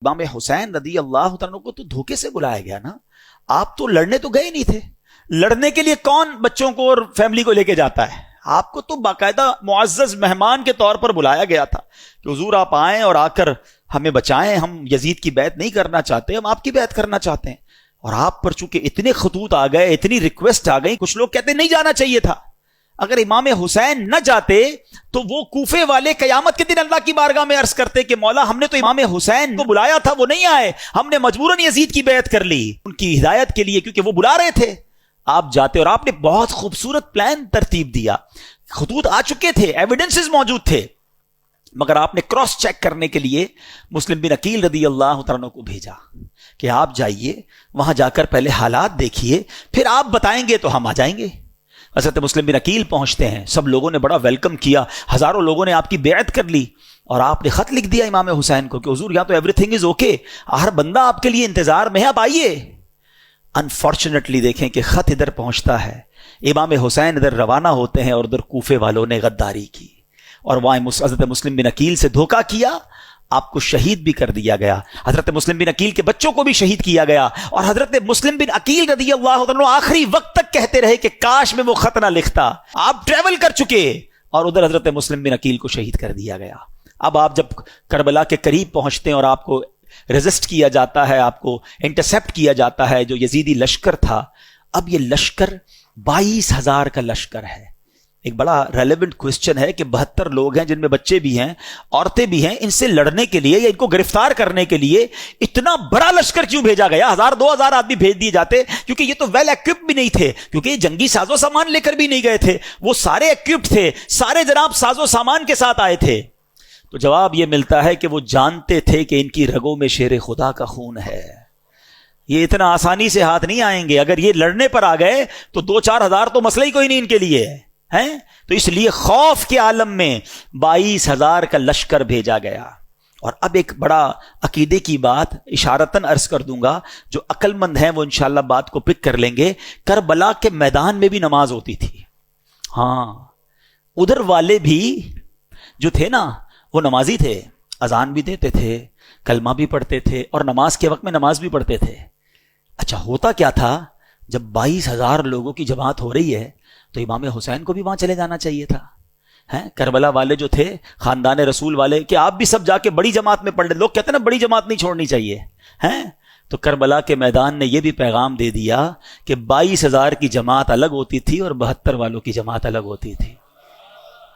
امام حسین رضی اللہ عنہ کو تو دھوکے سے بلایا گیا نا. آپ تو لڑنے تو گئے نہیں تھے. لڑنے کے لیے کون بچوں کو اور فیملی کو لے کے جاتا ہے؟ آپ کو تو باقاعدہ معزز مہمان کے طور پر بلایا گیا تھا کہ حضور آپ آئیں اور آ کر ہمیں بچائیں. ہم یزید کی بیعت نہیں کرنا چاہتے, ہم آپ کی بیعت کرنا چاہتے ہیں. اور آپ پر چونکہ اتنے خطوط آ گئے, اتنی ریکویسٹ آ گئی, کچھ لوگ کہتے نہیں جانا چاہیے تھا. اگر امام حسین نہ جاتے تو وہ کوفے والے قیامت کے دن اللہ کی بارگاہ میں عرض کرتے کہ مولا ہم نے تو امام حسین کو بلایا تھا, وہ نہیں آئے, ہم نے مجبوراً یزید کی بیعت کر لی ان کی ہدایت کے لیے کیونکہ وہ بلا رہے تھے. آپ جاتے اور آپ نے بہت خوبصورت پلان ترتیب دیا, خطوط آ چکے تھے, ایویڈنسز موجود تھے, مگر آپ نے کراس چیک کرنے کے لیے مسلم بن عقیل رضی اللہ عنہ کو بھیجا کہ آپ جائیے وہاں جا کر پہلے حالات دیکھیے, پھر آپ بتائیں گے تو ہم آ جائیں گے. حضرت مسلم بن عقیل پہنچتے ہیں, سب لوگوں نے بڑا ویلکم کیا, ہزاروں لوگوں نے آپ کی بیعت کر لی, اور آپ نے خط لکھ دیا امام حسین کو کہ حضور یہاں تو ایوری تھنگ از اوکے, ہر بندہ آپ کے لیے انتظار میں ہے, آپ آئیے. انفارچونیٹلی دیکھیں کہ خط ادھر پہنچتا ہے, امام حسین ادھر روانہ ہوتے ہیں اور ادھر کوفے والوں نے غداری کی اور وہاں حضرت مسلم بن عقیل سے دھوکہ کیا, آپ کو شہید بھی کر دیا گیا. حضرت مسلم بن عقیل کے بچوں کو بھی شہید کیا گیا, اور حضرت مسلم بن عقیل رضی اللہ عنہ آخری وقت تک کہتے رہے کہ کاش میں وہ خط نہ لکھتا. آپ ٹریول کر چکے اور ادھر حضرت مسلم بن عقیل کو شہید کر دیا گیا. اب آپ جب کربلا کے قریب پہنچتے ہیں اور آپ کو ریزسٹ کیا جاتا ہے, آپ کو انٹرسپٹ کیا جاتا ہے جو یزیدی لشکر تھا. اب یہ لشکر 22,000 کا لشکر ہے. ایک بڑا ریلیونٹ کوسچن ہے کہ 72 لوگ ہیں جن میں بچے بھی ہیں, عورتیں بھی ہیں, ان سے لڑنے کے لیے یا ان کو گرفتار کرنے کے لیے اتنا بڑا لشکر کیوں بھیجا گیا؟ 1,000-2,000 آدمی بھیج دیے جاتے, کیونکہ یہ تو ویل ایکوپڈ بھی نہیں تھے, کیونکہ یہ جنگی ساز و سامان لے کر بھی نہیں گئے تھے. وہ سارے ایکوپڈ تھے, سارے جناب ساز و سامان کے ساتھ آئے تھے. تو جواب یہ ملتا ہے کہ وہ جانتے تھے کہ ان کی رگوں میں شیر خدا کا خون ہے, یہ اتنا آسانی سے ہاتھ نہیں آئیں گے. اگر یہ لڑنے پر آ گئے تو 2-4 ہزار تو مسئلہ ہی کوئی نہیں ان کے لیے ہے. تو اس لیے خوف کے عالم میں 22,000 کا لشکر بھیجا گیا. اور اب ایک بڑا عقیدے کی بات اشارتاً عرض کر دوں گا, جو عقل مند ہیں وہ انشاءاللہ بات کو پک کر لیں گے. کربلا کے میدان میں بھی نماز ہوتی تھی. ہاں, ادھر والے بھی جو تھے نا وہ نمازی تھے, اذان بھی دیتے تھے, کلمہ بھی پڑھتے تھے, اور نماز کے وقت میں نماز بھی پڑھتے تھے. اچھا ہوتا کیا تھا, جب 22,000 لوگوں کی جماعت ہو رہی ہے تو امام حسین کو بھی وہاں چلے جانا چاہیے تھا. کربلا والے جو تھے, خاندان رسول والے, کہ آپ بھی سب جا کے بڑی جماعت میں پڑھ لیں. لوگ کہتے ہیں نا بڑی جماعت نہیں چھوڑنی چاہیے. تو کربلا کے میدان نے یہ بھی پیغام دے دیا کہ 22,000 کی جماعت الگ ہوتی تھی اور 72 والوں کی جماعت الگ ہوتی تھی.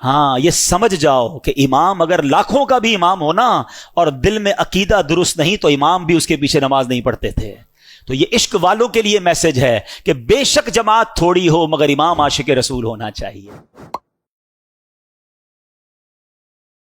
ہاں, یہ سمجھ جاؤ کہ امام اگر لاکھوں کا بھی امام ہونا اور دل میں عقیدہ درست نہیں تو امام بھی اس کے پیچھے نماز نہیں پڑھتے تھے. تو یہ عشق والوں کے لیے میسج ہے کہ بے شک جماعت تھوڑی ہو مگر امام عاشق رسول ہونا چاہیے.